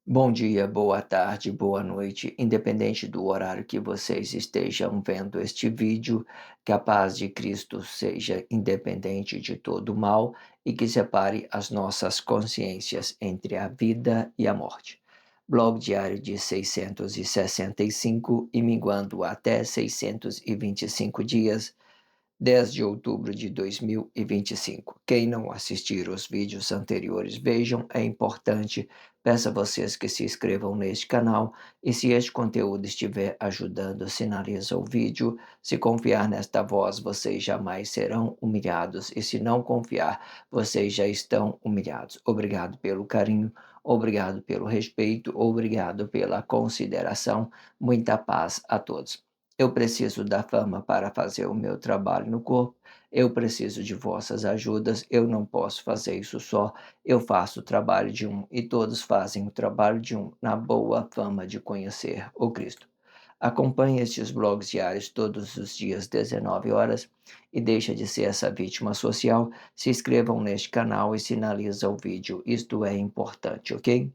Bom dia, boa tarde, boa noite, independente do horário que vocês estejam vendo este vídeo, que a paz de Cristo seja independente de todo mal e que separe as nossas consciências entre a vida e a morte. Blog diário de 665 e minguando até 625 dias, 10 de outubro de 2025. Quem não assistir os vídeos anteriores, vejam, é importante. Peço a vocês que se inscrevam neste canal e se este conteúdo estiver ajudando, sinaliza o vídeo. Se confiar nesta voz, vocês jamais serão humilhados e se não confiar, vocês já estão humilhados. Obrigado pelo carinho, obrigado pelo respeito, obrigado pela consideração. Muita paz a todos. Eu preciso da fama para fazer o meu trabalho no corpo. Eu preciso de vossas ajudas. Eu não posso fazer isso só. Eu faço o trabalho de um e todos fazem o trabalho de um na boa fama de conhecer o Cristo. Acompanhe estes blogs diários todos os dias, 19 horas, e deixa de ser essa vítima social. Se inscrevam neste canal e sinaliza o vídeo. Isto é importante, ok?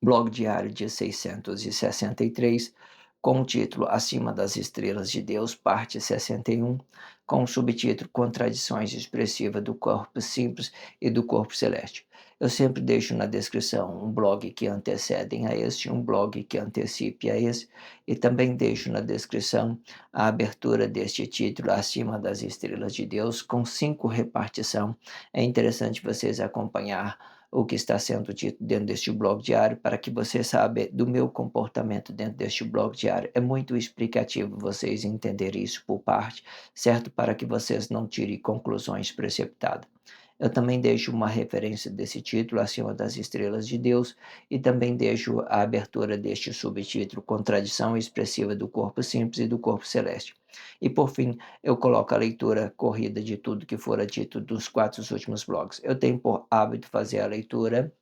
Blog diário de 663, com o título Acima das Estrelas de Deus, parte 61, com o subtítulo Contradições expressivas do corpo simples e do corpo celeste. Eu sempre deixo na descrição um blog que antecedem a este, um blog que antecipe a esse, e também deixo na descrição a abertura deste título Acima das Estrelas de Deus, com 5 repartição. É interessante vocês acompanhar o que está sendo dito dentro deste blog diário, para que você saiba do meu comportamento dentro deste blog diário. É muito explicativo vocês entenderem isso por parte, certo? Para que vocês não tirem conclusões precipitadas. Eu também deixo uma referência desse título, Acima das Estrelas de Deus, e também deixo a abertura deste subtítulo, Contradição Expressiva do Corpo Simples e do Corpo Celeste. E por fim, eu coloco a leitura corrida de tudo que fora dito dos 4 últimos blogs. Eu tenho por hábito fazer a leitura,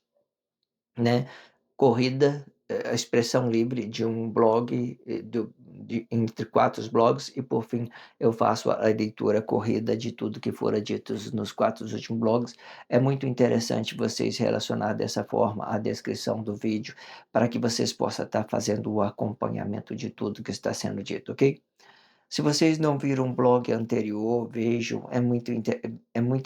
né, corrida, a expressão livre de um blog, entre 4 blogs, e por fim eu faço a leitura corrida de tudo que fora dito nos 4 últimos blogs. É muito interessante vocês relacionar dessa forma a descrição do vídeo, para que vocês possam estar fazendo o acompanhamento de tudo que está sendo dito, ok? Se vocês não viram um blog anterior, vejam, é muito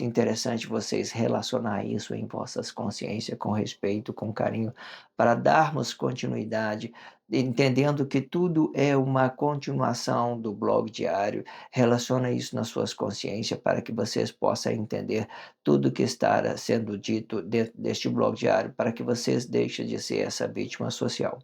interessante vocês relacionar isso em vossas consciências com respeito, com carinho, para darmos continuidade, entendendo que tudo é uma continuação do blog diário. Relaciona isso nas suas consciências para que vocês possam entender tudo que está sendo dito dentro deste blog diário, para que vocês deixem de ser essa vítima social.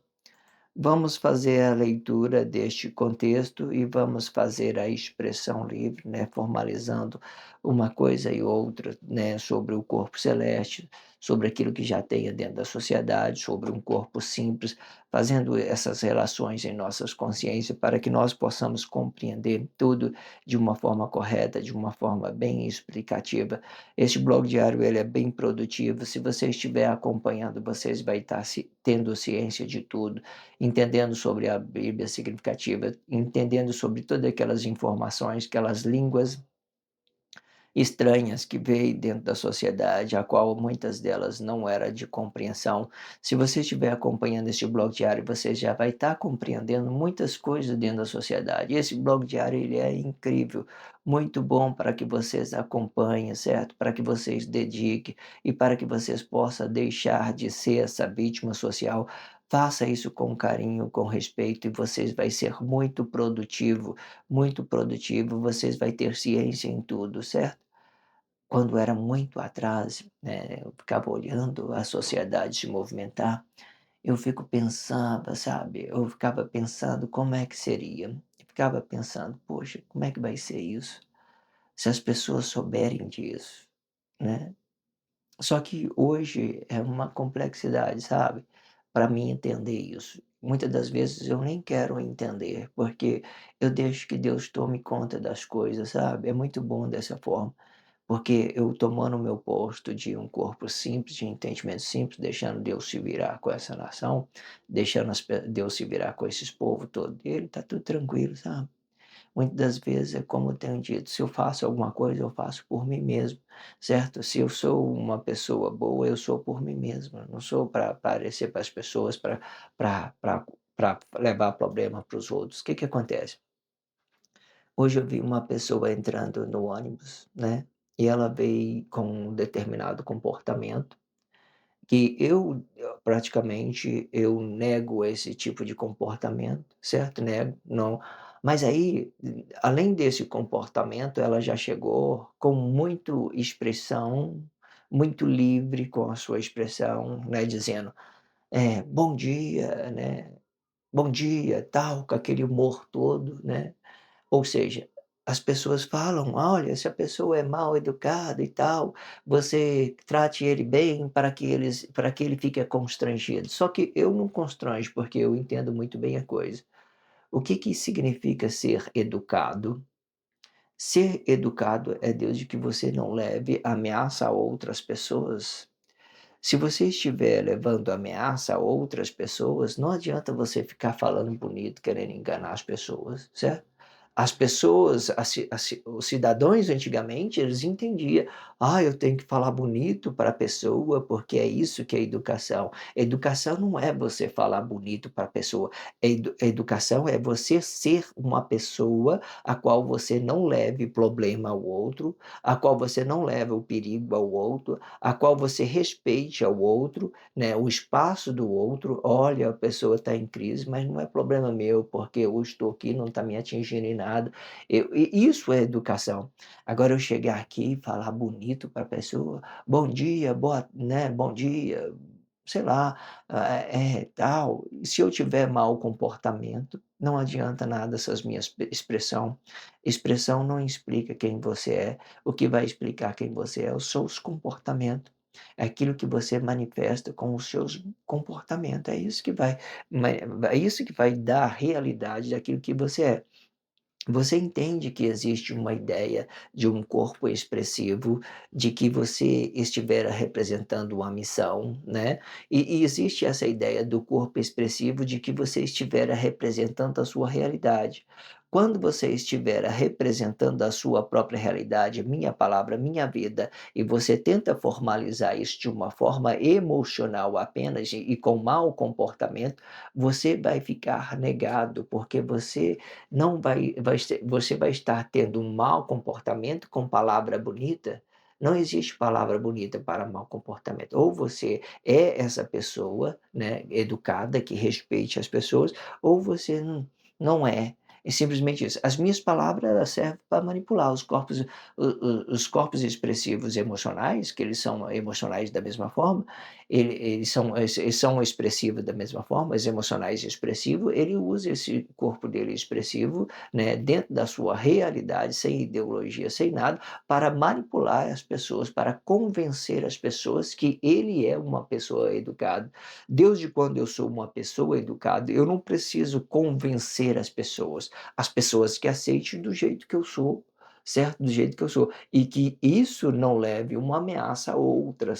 Vamos fazer a leitura deste contexto e vamos fazer a expressão livre, né, formalizando uma coisa e outra, né, sobre o corpo celeste, sobre aquilo que já tenha dentro da sociedade, sobre um corpo simples, fazendo essas relações em nossas consciências para que nós possamos compreender tudo de uma forma correta, de uma forma bem explicativa. Este blog diário ele é bem produtivo. Se você estiver acompanhando, vocês vai estar tendo ciência de tudo, entendendo sobre a Bíblia significativa, entendendo sobre todas aquelas informações, aquelas línguas estranhas que veio dentro da sociedade, a qual muitas delas não era de compreensão. Se você estiver acompanhando este blog diário, você já vai estar compreendendo muitas coisas dentro da sociedade. Esse blog diário ele é incrível, muito bom para que vocês acompanhem, certo? Para que vocês dediquem e para que vocês possam deixar de ser essa vítima social. Faça isso com carinho, com respeito, e vocês vai ser muito produtivo, vocês vai ter ciência em tudo, certo? quando era muito atrás, né, eu ficava olhando a sociedade se movimentar, eu fico pensava, sabe, eu ficava pensando como é que seria. Eu ficava pensando: "Poxa, como é que vai ser isso, se as pessoas souberem disso", né. Só que hoje é uma complexidade, sabe, para mim entender isso. Muitas das vezes eu nem quero entender, porque eu deixo que Deus tome conta das coisas, sabe. É muito bom dessa forma, porque eu tomando o meu posto de um corpo simples, de entendimento simples, deixando Deus se virar com essa nação, deixando Deus se virar com esses povo todo dele, tá tudo tranquilo, sabe. Muitas das vezes é como eu tenho dito, se eu faço alguma coisa, eu faço por mim mesmo, certo? Se eu sou uma pessoa boa, eu sou por mim mesmo, eu não sou para aparecer para as pessoas, para levar problema para os outros. O que que acontece? Hoje eu vi uma pessoa entrando no ônibus, né, e ela veio com um determinado comportamento que praticamente eu nego esse tipo de comportamento, certo? Nego, não. Mas aí, além desse comportamento, ela já chegou com muito expressão, muito livre com a sua expressão, né, dizendo, "Bom dia", né, "Bom dia", tal, com aquele humor todo, né. Ou seja, as pessoas falam: "Olha, se a pessoa é mal educada e tal, você trate ele bem para que ele fique constrangido". Só que eu não constranjo, porque eu entendo muito bem a coisa. O que que significa ser educado? Ser educado é desde que você não leve ameaça a outras pessoas. Se você estiver levando ameaça a outras pessoas, não adianta você ficar falando bonito, querendo enganar as pessoas, certo? As pessoas, os cidadãos antigamente, eles entendiam: "Ah, eu tenho que falar bonito para a pessoa, porque é isso que é educação". Educação não é você falar bonito para a pessoa, educação é você ser uma pessoa a qual você não leve problema ao outro, a qual você não leva o perigo ao outro, a qual você respeite ao outro, né, o espaço do outro. Olha, a pessoa está em crise, mas não é problema meu, porque eu estou aqui, não está me atingindo em nada. Isso é educação. Agora eu chegar aqui e falar bonito para a pessoa, bom dia, bom dia, sei lá, tal. E se eu tiver mau comportamento, não adianta nada essas minhas expressão. Expressão não explica quem você é. O que vai explicar quem você é os seus comportamentos. É aquilo que você manifesta com os seus comportamentos. É isso que vai dar a realidade daquilo que você é. Você entende que existe uma ideia de um corpo expressivo, de que você estivera representando uma missão, né, e existe essa ideia do corpo expressivo de que você estivera representando a sua realidade. Quando você estivera representando a sua própria realidade, minha palavra, minha vida, e você tenta formalizar isso de uma forma emocional apenas e com mau comportamento, você vai ficar negado, porque não você vai estar tendo um mau comportamento com palavra bonita. Não existe palavra bonita para mau comportamento. Ou você é essa pessoa, né, educada, que respeite as pessoas, ou você não é. É simplesmente isso. As minhas palavras, elas servem para manipular os corpos expressivos emocionais, que eles são emocionais da mesma forma, eles são expressivos da mesma forma, os emocionais expressivos, ele usa esse corpo dele expressivo, né, dentro da sua realidade, sem ideologia, sem nada, para manipular as pessoas, para convencer as pessoas que ele é uma pessoa educada. Desde quando eu sou uma pessoa educada, eu não preciso convencer as pessoas que aceitem do jeito que eu sou, certo? Do jeito que eu sou. E que isso não leve uma ameaça a outra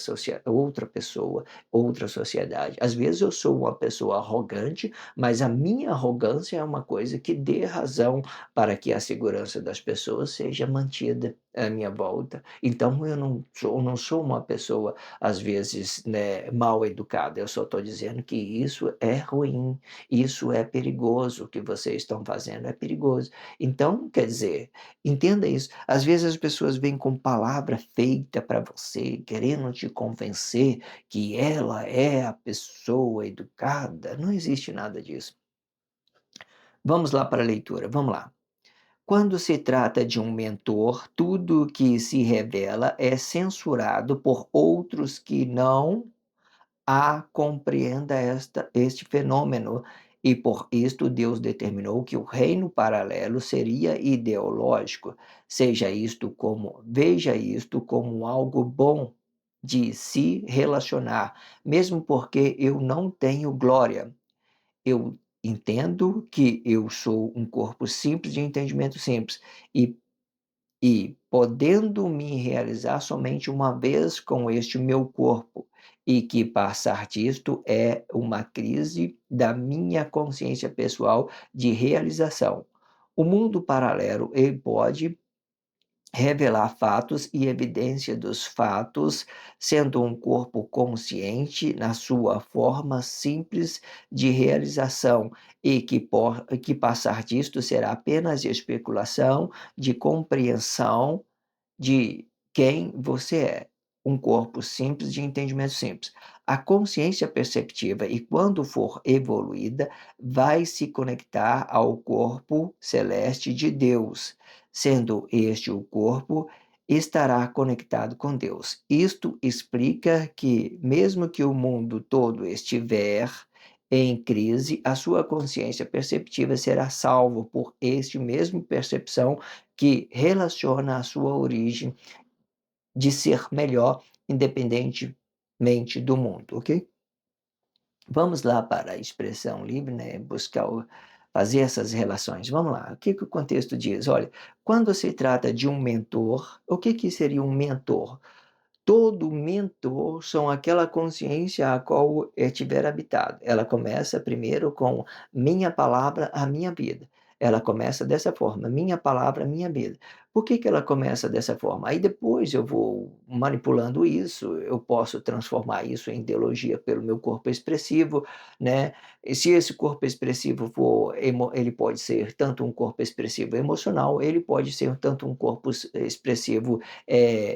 pessoa, outra sociedade. Às vezes eu sou uma pessoa arrogante, mas a minha arrogância é uma coisa que dê razão para que a segurança das pessoas seja mantida à minha volta. Então eu não sou uma pessoa, às vezes, né, mal educada, eu só estou dizendo que isso é ruim, isso é perigoso, o que vocês estão fazendo é perigoso. Então, quer dizer, entenda isso. Às vezes as pessoas vêm com palavra feita para você, querendo te convencer que ela é a pessoa educada. Não existe nada disso. Vamos lá para a leitura, vamos lá. Quando se trata de um mentor, tudo que se revela é censurado por outros que não compreenda este fenômeno, e por isto Deus determinou que o reino paralelo seria ideológico. Veja isto como algo bom de se relacionar, mesmo porque eu não tenho glória. Eu entendo que eu sou um corpo simples de entendimento simples, e podendo me realizar somente uma vez com este meu corpo, e que passar disto é uma crise da minha consciência pessoal de realização. O mundo paralelo, ele pode revelar fatos e evidência dos fatos, sendo um corpo consciente na sua forma simples de realização, e que passar disto será apenas especulação de compreensão de quem você é, um corpo simples de entendimento simples. A consciência perceptiva, e quando for evoluída, vai se conectar ao corpo celeste de Deus, sendo este o corpo, estará conectado com Deus. Isto explica que, mesmo que o mundo todo estiver em crise, a sua consciência perceptiva será salvo por este mesmo percepção que relaciona a sua origem de ser melhor independentemente do mundo, ok? Vamos lá para a expressão livre, né? Fazer essas relações. Vamos lá. O que o contexto diz? Olha, quando se trata de um mentor, o que seria um mentor? Todo mentor são aquela consciência a qual tiver habitado. Ela começa primeiro com minha palavra, a minha vida. Ela começa dessa forma, minha palavra, a minha vida. Por que ela começa dessa forma? Aí depois eu vou manipulando isso, eu posso transformar isso em ideologia pelo meu corpo expressivo, né? E se esse corpo expressivo ele pode ser tanto um corpo expressivo emocional, ele pode ser tanto um corpo expressivo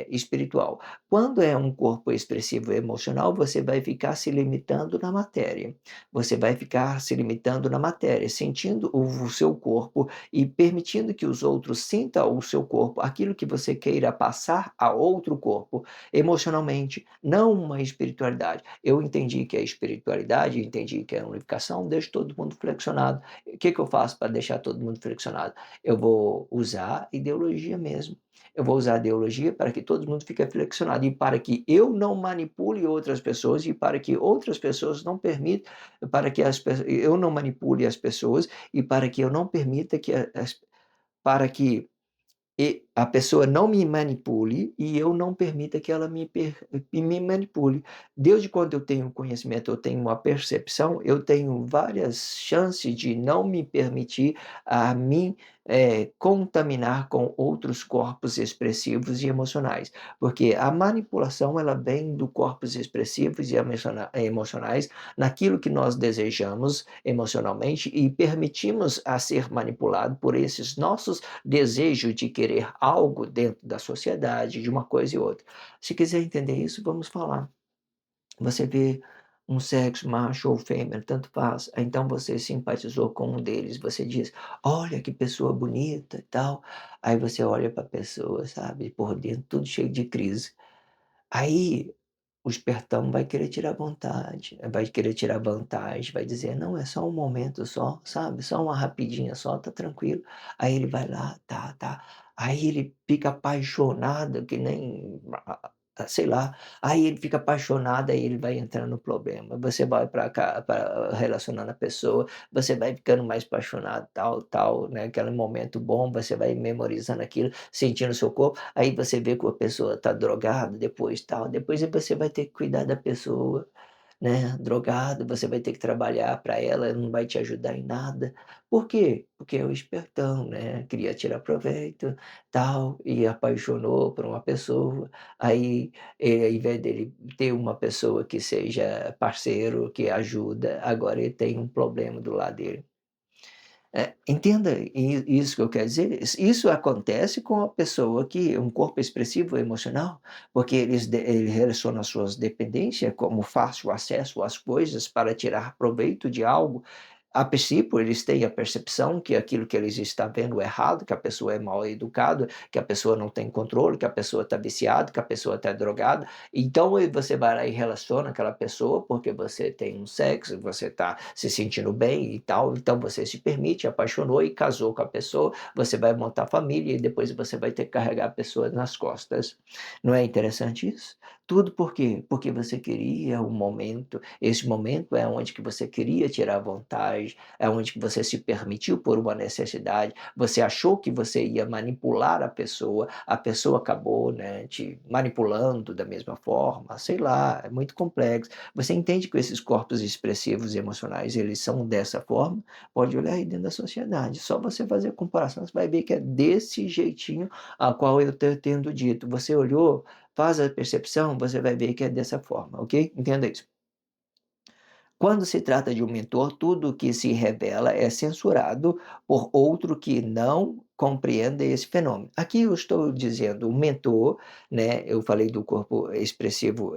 espiritual. Quando é um corpo expressivo emocional, você vai ficar se limitando na matéria. Você vai ficar se limitando na matéria, sentindo o seu corpo e permitindo que os outros sintam o seu corpo, aquilo que você queira passar a outro corpo, emocionalmente, não uma espiritualidade. Eu entendi que é espiritualidade, entendi que é unificação, deixo todo mundo flexionado. O que eu faço para deixar todo mundo flexionado? Eu vou usar ideologia mesmo. Eu vou usar a ideologia para que todo mundo fique flexionado, e para que eu não manipule outras pessoas, e para que outras pessoas não permitam, eu não manipule as pessoas, e para que eu não permita para que a pessoa não me manipule, e eu não permita que ela me manipule. Desde quando eu tenho conhecimento, eu tenho uma percepção, eu tenho várias chances de não me permitir a mim contaminar com outros corpos expressivos e emocionais, porque a manipulação ela vem do corpos expressivos e emocionais naquilo que nós desejamos emocionalmente, e permitimos a ser manipulado por esses nossos desejo de querer algo dentro da sociedade, de uma coisa e outra. Se quiser entender isso, vamos falar. Você vê um sexo macho ou fêmea, tanto faz. Então você simpatizou com um deles, você diz: "Olha que pessoa bonita e tal". Aí você olha para a pessoa, sabe, por dentro tudo cheio de crise. Aí o espertão vai querer tirar vai querer tirar vantagem, vai dizer: "Não, é só um momento só, sabe, só uma rapidinha só, tá tranquilo". Aí ele vai lá, tá, tá. Aí ele fica apaixonado que nem sei lá, aí ele fica apaixonado, aí ele vai entrando no problema. Você vai para cá pra relacionando a pessoa, você vai ficando mais apaixonado, tal, tal, né, aquele momento bom, você vai memorizando aquilo, sentindo o seu corpo. Aí você vê que a pessoa está drogada depois, tal, depois você vai ter que cuidar da pessoa, né, drogado, você vai ter que trabalhar para ela não vai te ajudar em nada. Por quê? Porque é o espertão, né, queria tirar proveito, tal, e apaixonou por uma pessoa, aí, ao invés dele ter uma pessoa que seja parceiro, que ajuda, agora ele tem um problema do lado dele. Entenda isso que eu quero dizer, isso acontece com a pessoa que um corpo expressivo emocional, porque ele relaciona as suas dependências como fácil acesso às coisas para tirar proveito de algo, A princípio, eles têm a percepção que aquilo que eles estão vendo é errado, que a pessoa é mal educada, que a pessoa não tem controle, que a pessoa está viciada, que a pessoa está drogada. Então, você vai lá e relaciona aquela pessoa porque você tem um sexo, você está se sentindo bem e tal. Então, você se permite, apaixonou e casou com a pessoa. Você vai montar família e depois você vai ter que carregar a pessoa nas costas. Não é interessante isso? Tudo por quê? Porque você queria um momento, esse momento é onde que você queria tirar vantagem, é onde que você se permitiu por uma necessidade, você achou que você ia manipular a pessoa acabou, né, te manipulando da mesma forma, sei lá, é muito complexo. Você entende que esses corpos expressivos e emocionais, eles são dessa forma? Pode olhar aí dentro da sociedade, só você fazer a comparação, você vai ver que é desse jeitinho a qual eu estou tendo dito. Você olhou, faz a percepção, você vai ver que é dessa forma, ok? Entenda isso. Quando se trata de um mentor, tudo que se revela é censurado por outro que não compreenda esse fenômeno. Aqui eu estou dizendo o mentor, né? Eu falei do corpo expressivo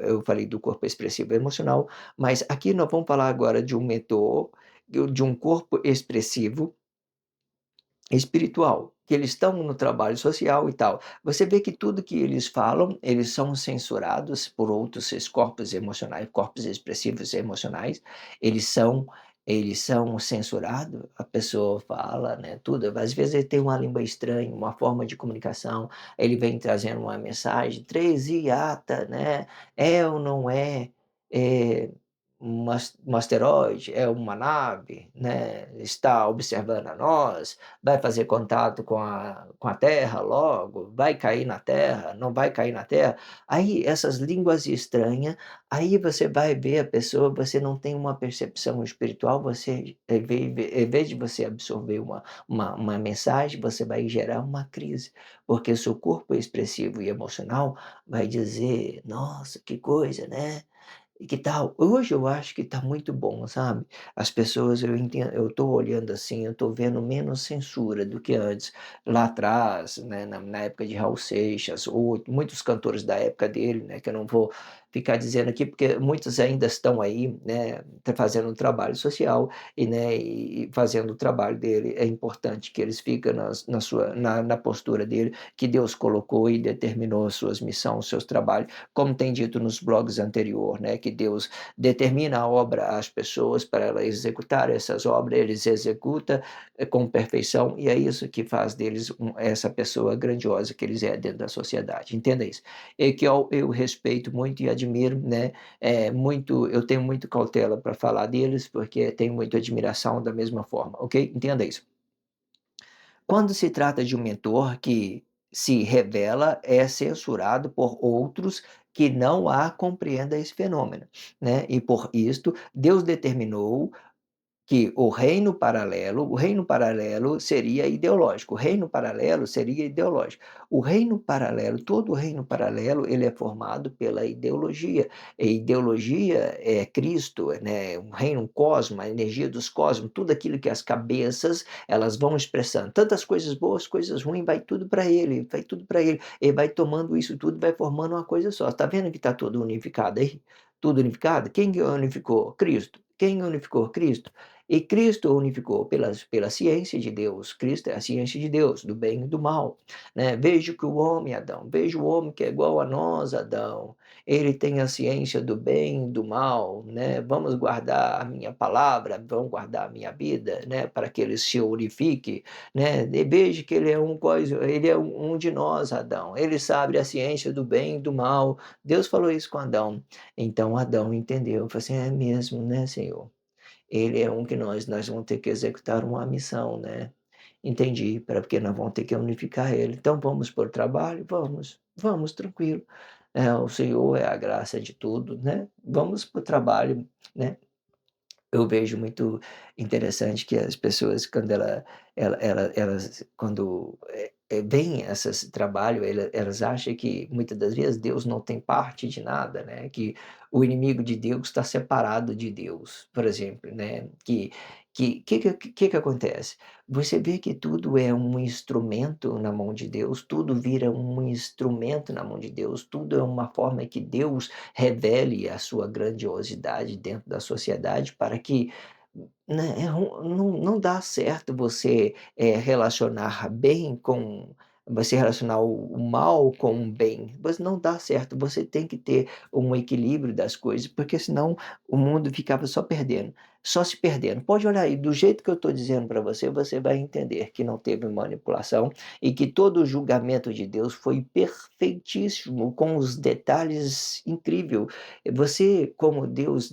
emocional, mas aqui nós vamos falar agora de um mentor, de um corpo expressivo espiritual, que eles estão no trabalho social e tal. Você vê que tudo que eles falam, eles são censurados por outros seus corpos emocionais, corpos expressivos emocionais, eles são eles são censurados, a pessoa fala, né, tudo, às vezes ele tem uma língua estranha, uma forma de comunicação, ele vem trazendo uma mensagem, 3 iata, né, é ou não é, é um asteroide, é uma nave, né, está observando a nós, vai fazer contato com a Terra logo, vai cair na Terra, não vai cair na Terra. Aí essas línguas estranhas, aí você vai ver a pessoa, você não tem uma percepção espiritual, você, em vez de você absorver uma mensagem, você vai gerar uma crise, porque o seu corpo expressivo e emocional vai dizer: "Nossa, que coisa, né? E que tal?" Hoje eu acho que está muito bom, sabe. As pessoas eu estou olhando assim, eu estou vendo menos censura do que antes. Lá atrás, né, na época de Raul Seixas ou muitos cantores da época dele, né, que eu não vou ficar dizendo aqui, porque muitos ainda estão aí, né, fazendo um trabalho social e, né, e fazendo o trabalho dele. É importante que eles fiquem na postura dele, que Deus colocou e determinou as suas missões, os seus trabalhos, como tem dito nos blogs anterior, né, que Deus determina a obra às pessoas para ela executar essas obras, eles executam com perfeição e é isso que faz deles essa pessoa grandiosa que eles é dentro da sociedade, entenda isso. E que eu respeito muito e admiro, né, muito, eu tenho muito cautela para falar deles, porque tenho muita admiração da mesma forma, ok? Entenda isso. Quando se trata de um mentor que se revela, é censurado por outros que não a compreendam esse fenômeno, né, e por isto Deus determinou que o reino paralelo seria ideológico, o reino paralelo seria ideológico. O reino paralelo, todo reino paralelo, ele é formado pela ideologia, e ideologia é Cristo, né, um reino, um cosmo, a energia dos cosmos, tudo aquilo que as cabeças, elas vão expressando, tantas coisas boas, coisas ruins, vai tudo para ele, vai tudo para ele, ele vai tomando isso tudo, vai formando uma coisa só. Está vendo que está tudo unificado aí? Tudo unificado? Quem que unificou? Cristo. Quem unificou? Cristo. E Cristo unificou pela ciência de Deus. Cristo é a ciência de Deus, do bem e do mal, né. Veja que o homem, Adão, veja o homem que é igual a nós, Adão. Ele tem a ciência do bem e do mal, né. Vamos guardar a minha palavra, vamos guardar a minha vida, né, para que ele se unifique, né. E veja que ele é um de nós, Adão. Ele sabe a ciência do bem e do mal. Deus falou isso com Adão. Então Adão entendeu, falou assim: "É mesmo, né, Senhor?" Ele é um que nós vamos ter que executar uma missão, né. Entendi, porque nós vamos ter que unificar ele. Então vamos para o trabalho? Vamos, vamos tranquilo. O Senhor é a graça de tudo, né. Vamos para o trabalho, né. Eu vejo muito interessante que as pessoas quando elas quando, veem essas trabalho, elas acham que muitas das vezes Deus não tem parte de nada, né, que o inimigo de Deus está separado de Deus, por exemplo, né, que acontece? Você vê que tudo é um instrumento na mão de Deus, tudo vira um instrumento na mão de Deus, tudo é uma forma que Deus revele a sua grandiosidade dentro da sociedade para que Né, não dá certo você, relacionar bem com você relacionar o mal com o bem, mas não dá certo, você tem que ter um equilíbrio das coisas, porque senão o mundo ficava só perdendo, só se perdendo. Pode olhar aí, do jeito que eu estou dizendo para você, você vai entender que não teve manipulação e que todo o julgamento de Deus foi perfeitíssimo, com os detalhes incrível. Você, como Deus,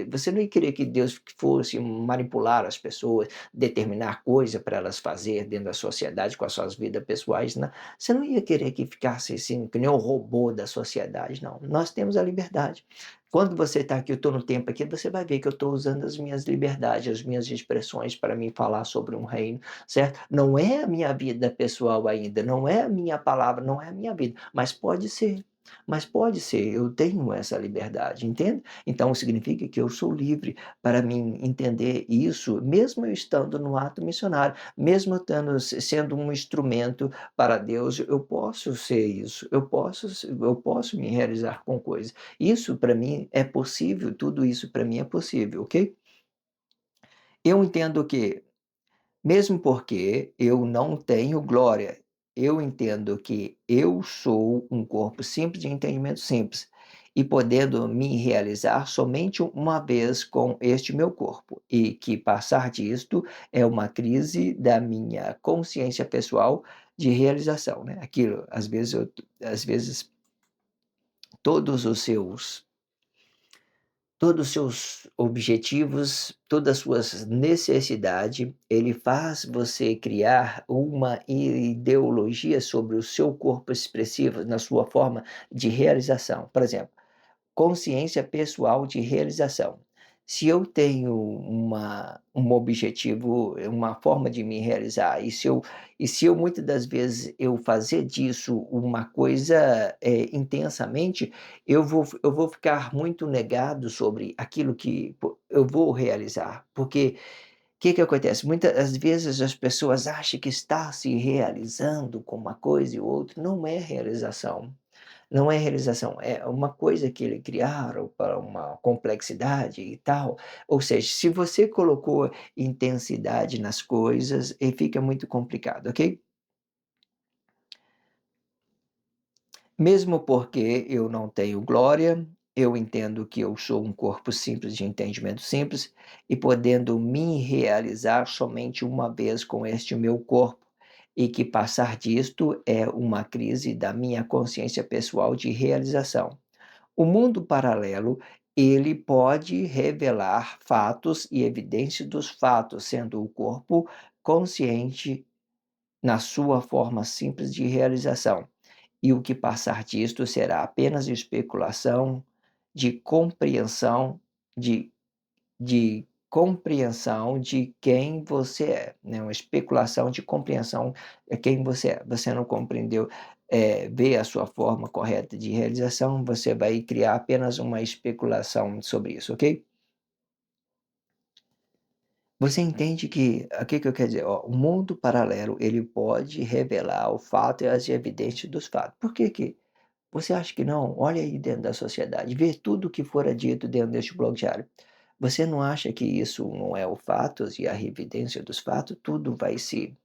você não ia querer que Deus fosse manipular as pessoas, determinar coisa para elas fazer dentro da sociedade com as suas vidas pessoais, né. Você não ia querer que ficasse assim, que nem um robô da sociedade, não. Nós temos a liberdade. Quando você está aqui, eu estou no tempo aqui, você vai ver que eu estou usando as minhas liberdades, as minhas expressões para me falar sobre um reino, certo? Não é a minha vida pessoal ainda, não é a minha palavra, não é a minha vida, mas pode ser. Mas pode ser, eu tenho essa liberdade, entende? Então significa que eu sou livre para mim entender isso, mesmo eu estando no ato missionário, mesmo eu sendo um instrumento para Deus, eu posso ser isso, eu posso me realizar com coisas. Isso para mim é possível, tudo isso para mim é possível, ok? Eu entendo que mesmo porque eu não tenho glória. Eu entendo que eu sou um corpo simples de entendimento simples e podendo me realizar somente uma vez com este meu corpo, e que passar disto é uma crise da minha consciência pessoal de realização, né? Aquilo, às vezes todos os seus todos os seus objetivos, todas as suas necessidades, ele faz você criar uma ideologia sobre o seu corpo expressivo na sua forma de realização. Por exemplo, consciência pessoal de realização. Se eu tenho um objetivo, uma forma de me realizar, e se eu muitas das vezes eu fazer disso uma coisa, intensamente, eu vou ficar muito negado sobre aquilo que eu vou realizar, porque o que que acontece? Muitas vezes as pessoas acham que está se realizando com uma coisa e outra, não é realização. Não é realização, é uma coisa que ele criaram para uma complexidade e tal. Ou seja, se você colocou intensidade nas coisas, fica muito complicado, ok? Mesmo porque eu não tenho glória, eu entendo que eu sou um corpo simples de entendimento simples e podendo me realizar somente uma vez com este meu corpo, e que passar disto é uma crise da minha consciência pessoal de realização. O mundo paralelo, ele pode revelar fatos e evidências dos fatos, sendo o corpo consciente na sua forma simples de realização. E o que passar disto será apenas especulação de compreensão de compreensão de quem você é, né, uma especulação de compreensão é quem você é. Você não compreendeu, ver a sua forma correta de realização, você vai criar apenas uma especulação sobre isso, ok? Você entende que o que que eu quero dizer? Ó, o mundo paralelo, ele pode revelar o fato e as evidências dos fatos. Por que que você acha que não? Olha aí dentro da sociedade, vê tudo o que fora dito dentro deste blog diário. Você não acha que isso não é o fatos e a evidência dos fatos? Tudo vai se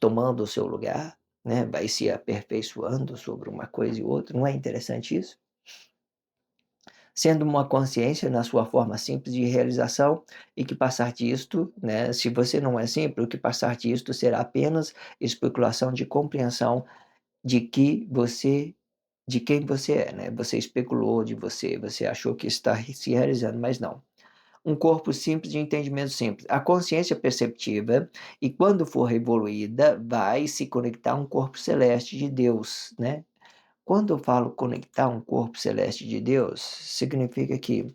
tomando o seu lugar, né? Vai se aperfeiçoando sobre uma coisa e outra. Não é interessante isso? Sendo uma consciência na sua forma simples de realização e que passar disto, né? Se você não é simples, o que passar disto será apenas especulação de compreensão de que você de quem você é, né. Você especulou de você, você achou que está se realizando, mas não. Um corpo simples de entendimento simples. A consciência perceptiva, e quando for evoluída, vai se conectar a um corpo celeste de Deus, né. Quando eu falo conectar um corpo celeste de Deus, significa que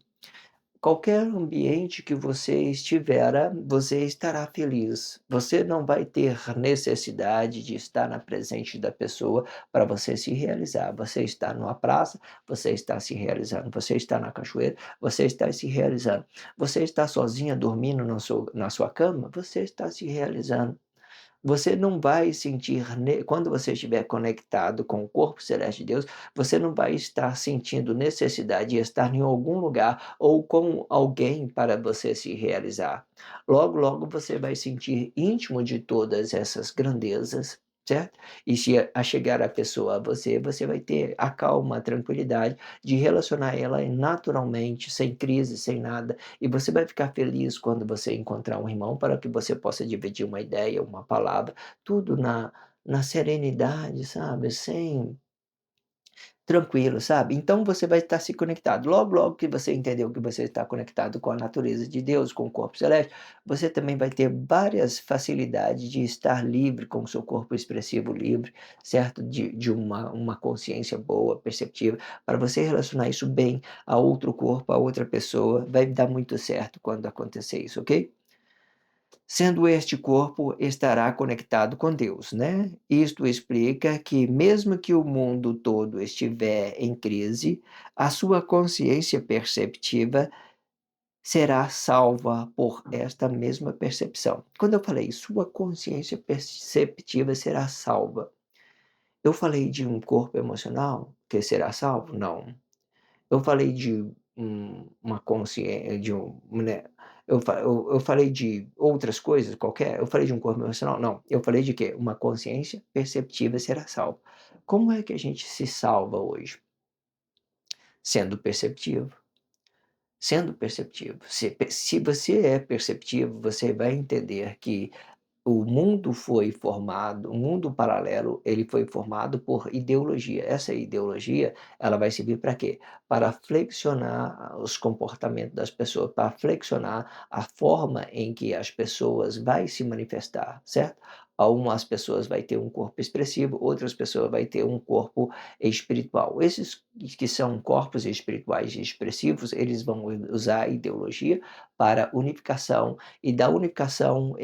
qualquer ambiente que você estiver, você estará feliz. Você não vai ter necessidade de estar na presença da pessoa para você se realizar. Você está numa praça, você está se realizando. Você está na cachoeira, você está se realizando. Você está sozinha dormindo na sua cama, você está se realizando. Você não vai sentir quando você estiver conectado com o corpo celeste de Deus, você não vai estar sentindo necessidade de estar em algum lugar ou com alguém para você se realizar. Logo, logo você vai sentir íntimo de todas essas grandezas, certo? E se a chegar a pessoa a você, você vai ter a calma, a tranquilidade de relacionar ela naturalmente, sem crise, sem nada, e você vai ficar feliz quando você encontrar um irmão para que você possa dividir uma ideia, uma palavra, tudo na serenidade, sabe, sem tranquilo, sabe. Então você vai estar se conectado. Logo, logo que você entendeu que você está conectado com a natureza de Deus, com o corpo celeste, você também vai ter várias facilidades de estar livre com o seu corpo expressivo livre, certo, de uma consciência boa, perceptiva, para você relacionar isso bem a outro corpo, a outra pessoa, vai dar muito certo quando acontecer isso, ok? Sendo este corpo estará conectado com Deus, né? Isto explica que mesmo que o mundo todo estiver em crise, a sua consciência perceptiva será salva por esta mesma percepção. Quando eu falei sua consciência perceptiva será salva, eu falei de um corpo emocional que será salvo? Não. Eu falei de uma consciência de né, eu falei de outras coisas qualquer? Eu falei de um corpo emocional? Não, eu falei de quê? Uma consciência perceptiva será salva. Como é que a gente se salva hoje? Sendo perceptivo. Sendo perceptivo. Se você é perceptivo, você vai entender que o mundo foi formado, o mundo paralelo, ele foi formado por ideologia. Essa ideologia, ela vai servir para quê? Para flexionar os comportamentos das pessoas, para flexionar a forma em que as pessoas vai se manifestar, certo? Algumas pessoas vai ter um corpo expressivo, outras pessoas vai ter um corpo espiritual. Esses que são corpos espirituais e expressivos, eles vão usar a ideologia para unificação e da unificação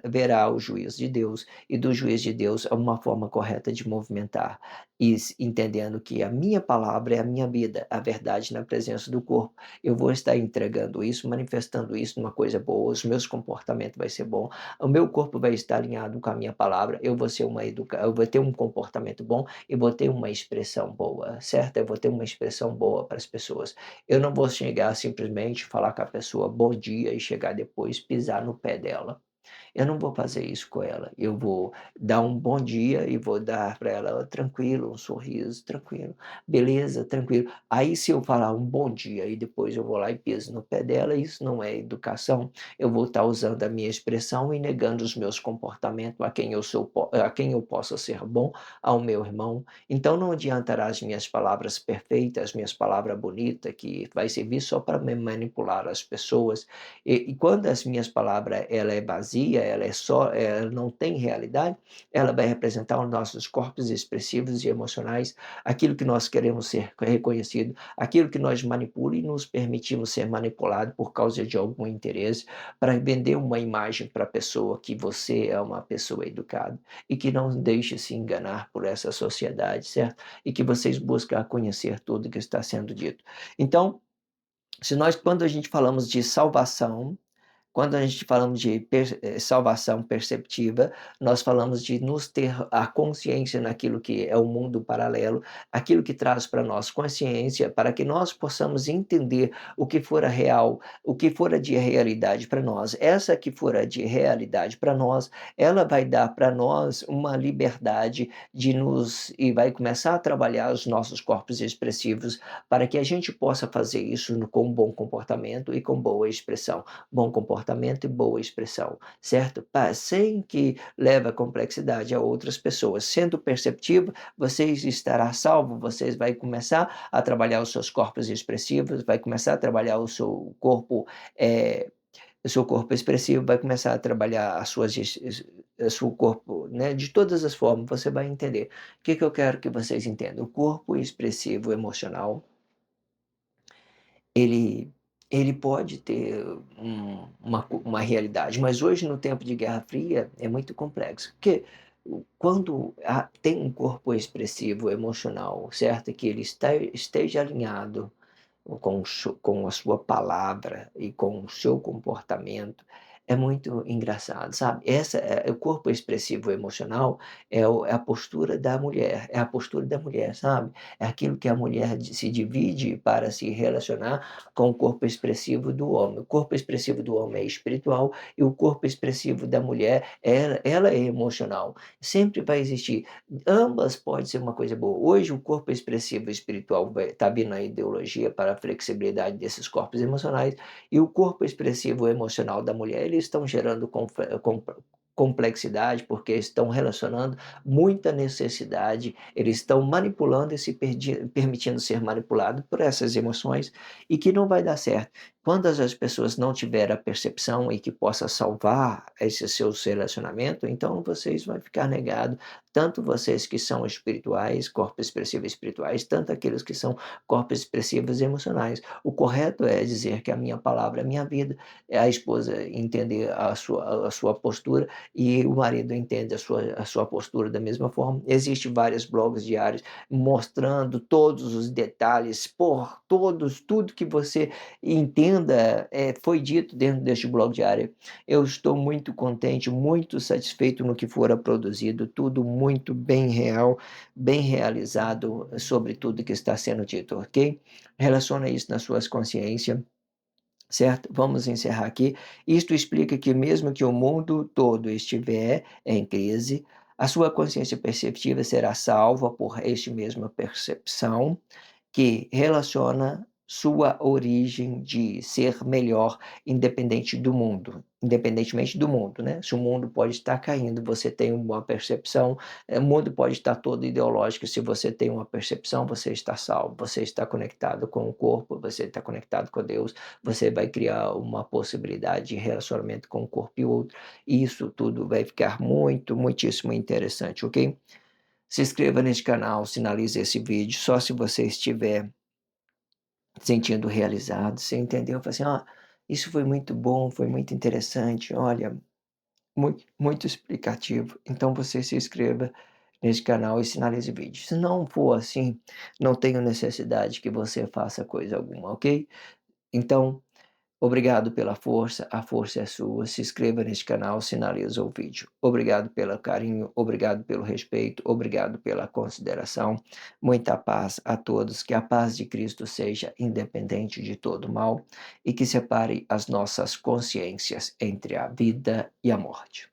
verá o juízo de Deus, e do juízo de Deus uma forma correta de movimentar, e entendendo que a minha palavra é a minha vida, a verdade na presença do corpo. Eu vou estar entregando isso, manifestando isso numa coisa boa, os meus comportamentos vai ser bom, o meu corpo vai estar alinhado com a minha palavra, eu vou ter um comportamento bom e vou ter uma expressão boa, certo? Eu vou ter uma expressão boa para as pessoas. Eu não vou chegar simplesmente falar com a pessoa bom dia e chegar depois pisar no pé dela. Eu não vou fazer isso com ela. Eu vou dar um bom dia e vou dar para ela tranquilo, um sorriso, tranquilo, beleza, tranquilo. Aí se eu falar um bom dia e depois eu vou lá e piso no pé dela, isso não é educação. Eu vou estar usando a minha expressão e negando os meus comportamentos a quem eu sou, a quem eu possa ser bom, ao meu irmão. Então não adiantará as minhas palavras perfeitas, as minhas palavras bonitas, que vai servir só para me manipular as pessoas. E quando as minhas palavras ela é vazia, ela não tem realidade, ela vai representar os nossos corpos expressivos e emocionais, aquilo que nós queremos ser reconhecido, aquilo que nós manipulamos e nos permitimos ser manipulados por causa de algum interesse, para vender uma imagem para a pessoa que você é uma pessoa educada e que não deixe se enganar por essa sociedade, certo? E que vocês buscam conhecer tudo que está sendo dito. Então, se nós quando a gente falamos de salvação, quando a gente falamos de salvação perceptiva, nós falamos de nos ter a consciência naquilo que é o mundo paralelo, aquilo que traz para nós consciência, para que nós possamos entender o que fora real, o que fora de realidade para nós. Essa que fora de realidade para nós, ela vai dar para nós uma liberdade de nos e vai começar a trabalhar os nossos corpos expressivos, para que a gente possa fazer isso com bom comportamento e com boa expressão. Bom comportamento e boa expressão, certo? Sem que leve a complexidade a outras pessoas. Sendo perceptivo, você estará salvo, você vai começar a trabalhar os seus corpos expressivos, vai começar a trabalhar o seu corpo expressivo, vai começar a trabalhar o seu corpo, né, de todas as formas, você vai entender. O que que eu quero que vocês entendam? O corpo expressivo emocional ele ele pode ter uma realidade, mas hoje no tempo de Guerra Fria é muito complexo, porque quando tem um corpo expressivo emocional, certo, que ele esteja alinhado com a sua palavra e com o seu comportamento, é muito engraçado, sabe. O corpo expressivo emocional é a postura da mulher, é a postura da mulher, sabe. É aquilo que a mulher se divide para se relacionar com o corpo expressivo do homem. O corpo expressivo do homem é espiritual e o corpo expressivo da mulher, ela é emocional. Sempre vai existir. Ambas pode ser uma coisa boa. Hoje o corpo expressivo espiritual está vindo a ideologia para a flexibilidade desses corpos emocionais, e o corpo expressivo emocional da mulher, eles estão gerando complexidade, porque estão relacionando muita necessidade, eles estão manipulando e se permitindo ser manipulado por essas emoções, e que não vai dar certo. Quando as pessoas não tiverem a percepção e que possa salvar esse seu relacionamento, então vocês vão ficar negados, tanto vocês que são espirituais, corpos expressivos espirituais, tanto aqueles que são corpos expressivos emocionais. O correto é dizer que a minha palavra é a minha vida, é a esposa entender a sua postura e o marido entende a sua postura da mesma forma. Existem vários blogs diários mostrando todos os detalhes, por todos, tudo que você entenda, foi dito dentro deste blog diário. Eu estou muito contente, muito satisfeito no que fora produzido, tudo muito bem real, bem realizado sobre tudo que está sendo dito, ok? Relaciona isso nas suas consciências, certo? Vamos encerrar aqui. Isto explica que mesmo que o mundo todo estiver em crise, a sua consciência perceptiva será salva por este mesma percepção que relaciona sua origem de ser melhor independentemente do mundo, né. Se o mundo pode estar caindo, você tem uma percepção, o mundo pode estar todo ideológico, se você tem uma percepção, você está salvo, você está conectado com o corpo, você está conectado com Deus, você vai criar uma possibilidade de relacionamento com o corpo e o outro, e isso tudo vai ficar muito, muitíssimo interessante, ok? Se inscreva neste canal, sinalize esse vídeo, só se você estiver sentindo realizado, você entendeu? Fala assim: "Ah, isso foi muito bom, foi muito interessante, olha, muito explicativo". Então você se inscreva nesse canal e sinalize o vídeo. Se não for assim, não tenho necessidade que você faça coisa alguma, ok? Então, obrigado pela força, a força é sua. Se inscreva neste canal, sinaliza o vídeo. Obrigado pelo carinho, obrigado pelo respeito, obrigado pela consideração. Muita paz a todos, que a paz de Cristo seja independente de todo mal e que separe as nossas consciências entre a vida e a morte.